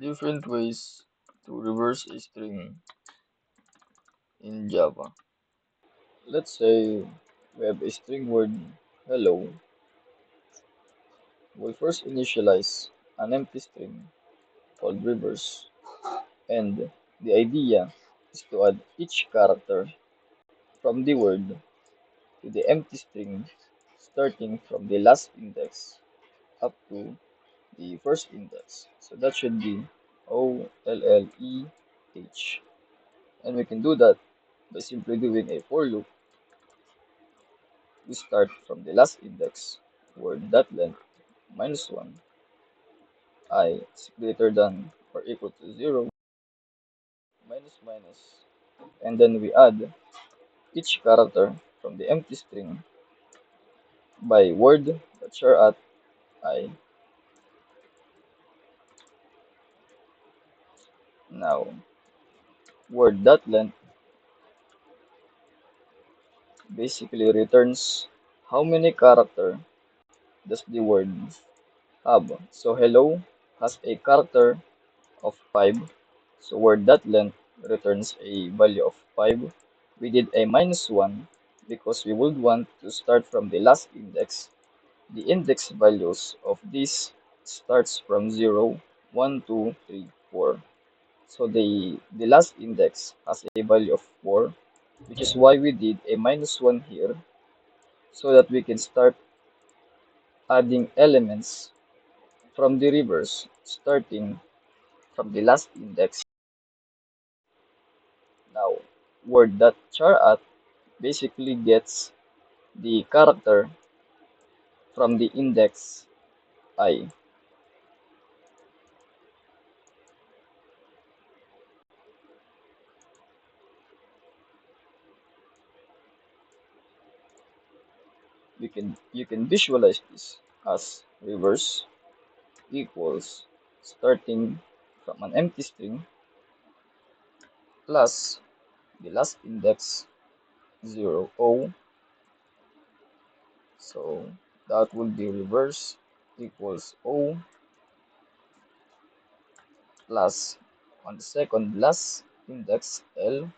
Different ways to reverse a string in Java. Let's say we have a string word hello. We'll first initialize an empty string called reverse, and the idea is to add each character from the word to the empty string starting from the last index up to the first index. So that should be OLLEH. And we can do that by simply doing a for loop. We start from the last index, word dot length minus 1, I is greater than or equal to 0, minus minus, and then we add each character from the empty string by word that char at I. Now, word dot length basically returns how many character does the word have. So hello has a character of 5. So word dot length returns a value of 5. We did a minus 1 because we would want to start from the last index. The index values of this starts from 0, 1, 2, 3, 4. So the last index has a value of 4, which is why we did a minus 1 here, so that we can start adding elements from the reverse starting from the last index. Now, word.charat basically gets the character from the index I. You can visualize this as reverse equals starting from an empty string plus the last index 0 O. So that would be reverse equals O plus on the second last index L.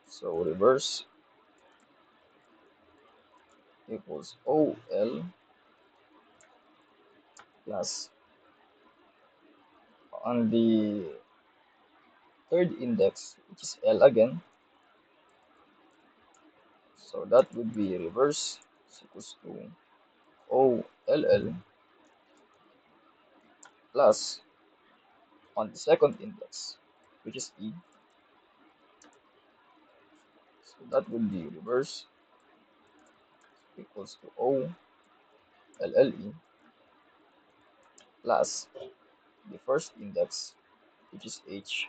So reverse equals OL plus on the third index, which is L again. So that would be reverse equals to OLL plus on the second index, which is E. So that would be reverse equals to OLLE plus the first index, which is H,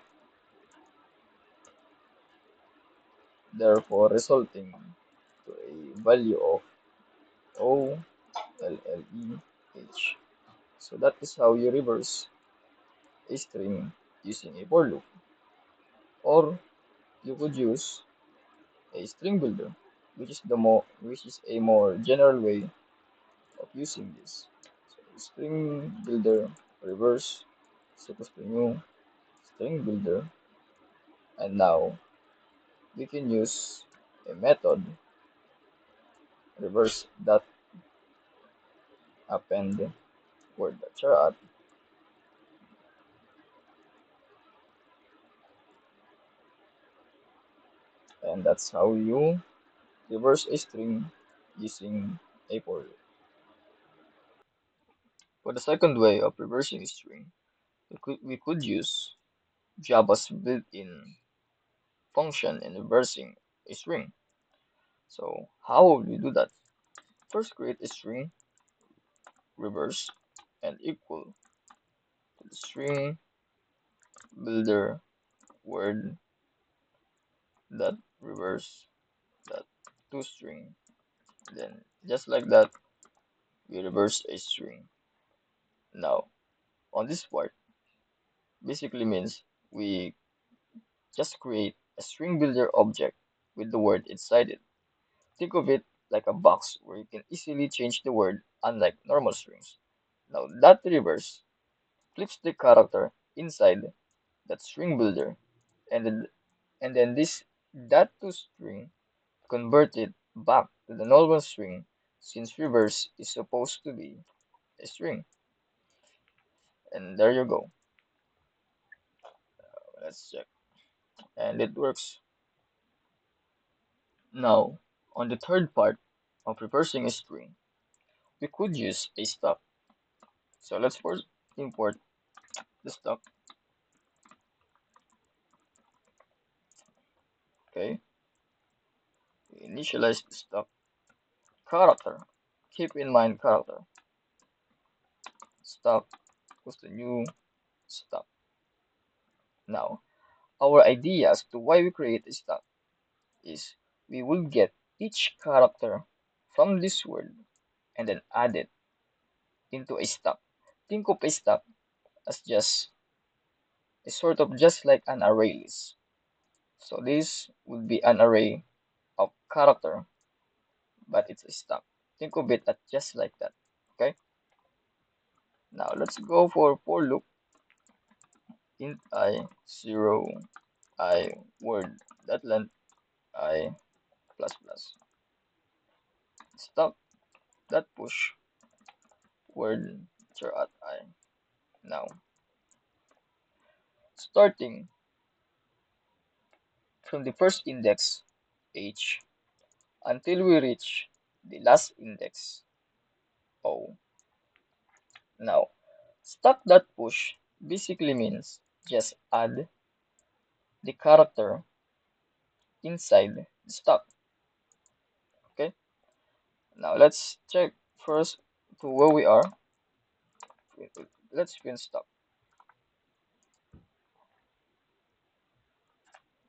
therefore resulting to a value of OLLEH. So that is how you reverse a string using a for loop. Or you could use a string builder, which is a more general way of using this. So string builder reverse is equals to new string builder, and now we can use a method reverse that append word chart, and that's how you reverse a string using a for loop. For the second way of reversing a string, we could use Java's built-in function in reversing a string. So how will we do that? First, create a string reverse and equal to the string builder word that reverse that to string. Then just like that, we reverse a string. Now on this part basically means we just create a string builder object with the word inside it. Think of it like a box where you can easily change the word, unlike normal strings. Now that reverse flips the character inside that string builder, and then this that to string converted back to the normal string since reverse is supposed to be a string. And there you go. Let's check. And it works. Now, on the third part of reversing a string, we could use a stop. So let's first import the stop. Okay, we initialize the stop character. Keep in mind character. Stop was the new stop. Now, our idea as to why we create a stop is we will get each character from this word and then add it into a stop. Think of a stop as just a sort of just like an array list. So this would be an array of character, but it's a stop. Think of it as just like that. Okay. Now let's go for loop int I 0 I word that length I plus plus stop that push word char at I. Now starting from the first index h until we reach the last index o. Now stop that push basically means just add the character inside the stop. Okay. Now let's check first to where we are. Let's print stop.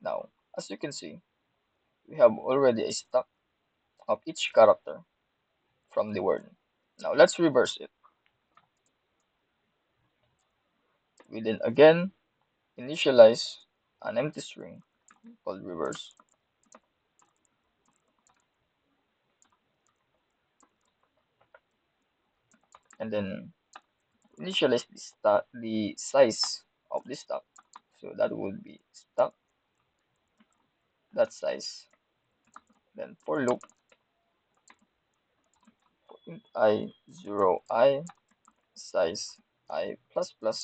Now, as you can see, we have already a stack of each character from the word. Now let's reverse it. We then again initialize an empty string called reverse. And then initialize the size of the stack. So that would be stack that size. Then for loop int I 0 I size I plus plus,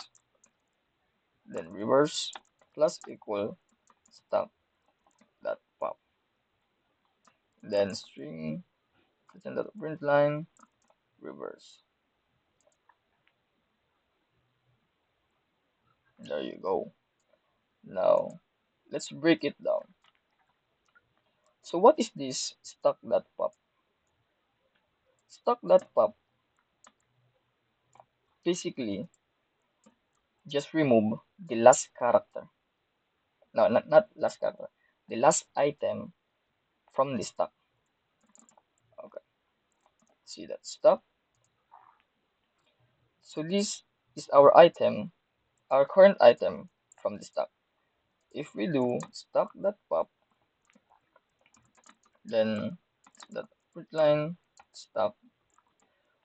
then reverse plus equal stack that pop. Then string return that print line reverse. There you go. Now let's break it down. So what is this stack.pop? Stack.pop basically just remove the last character. No, not last character. The last item from the stack. Okay, see that stack. So this is our item, our current item from the stack. If we do stack.pop, then that print line stack,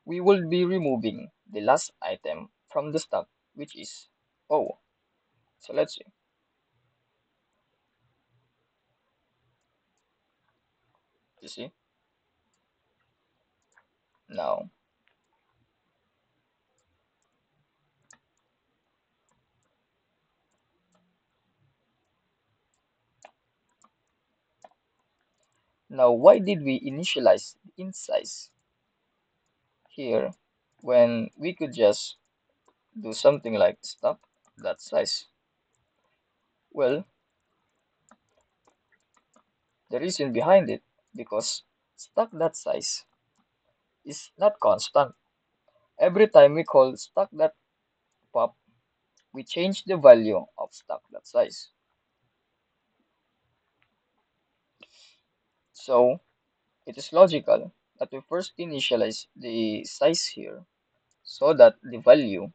we will be removing the last item from the stack, which is O. So let's see. You see? Now, why did we initialize the int size here when we could just do something like stop that size? Well, the reason behind it, because stop that size is not constant. Every time we call stack.pop, we change the value of stack.size. So it is logical that we first initialize the size here so that the value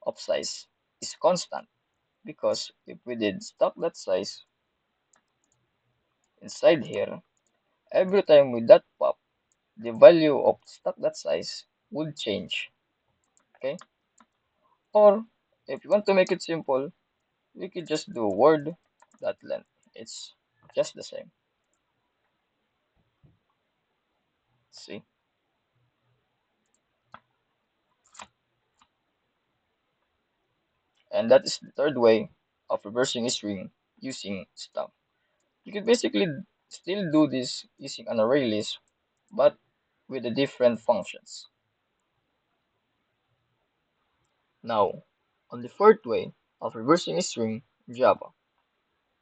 of size is constant. Because if we did stack.size inside here, every time with that pop, the value of stack.size would change. Okay, or if you want to make it simple, we could just do word dot length. It's just the same. See, and that is the third way of reversing a string using stump. You could basically still do this using an array list, but with the different functions. Now, on the fourth way of reversing a string in Java,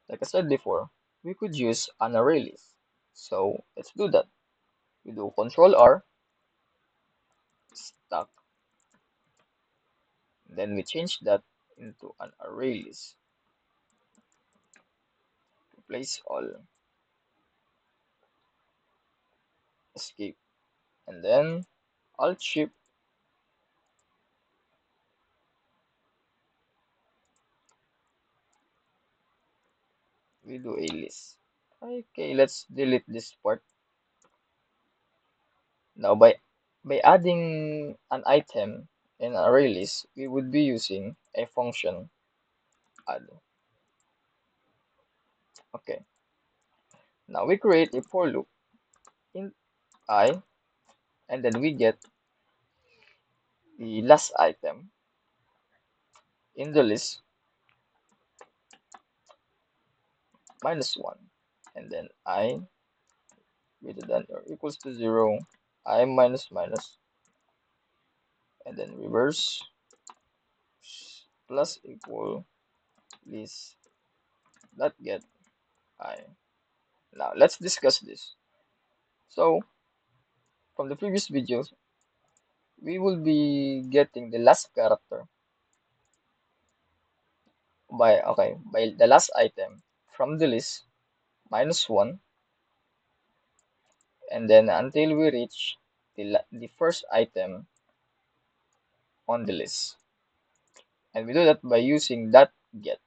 like I said before, we could use an array list. So let's do that. We do Control R, stack, then we change that into an array list. Replace all, escape, and then Alt Shift, we do a list. Okay, let's delete this part. Now by adding an item in an array list, we would be using a function add. Okay. Now we create a for loop in I, and then we get the last item in the list minus 1, and then I greater than or equals to 0, I minus minus, and then reverse plus equal list dot get I. Now let's discuss this. So from the previous videos, we will be getting the last character by the last item from the list minus 1, and then until we reach the first item on the list, and we do that by using that get.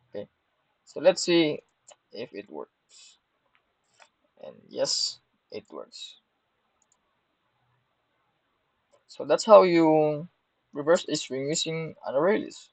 Okay, so let's see if it works. And yes, it works. So that's how you reverse a string using an array list.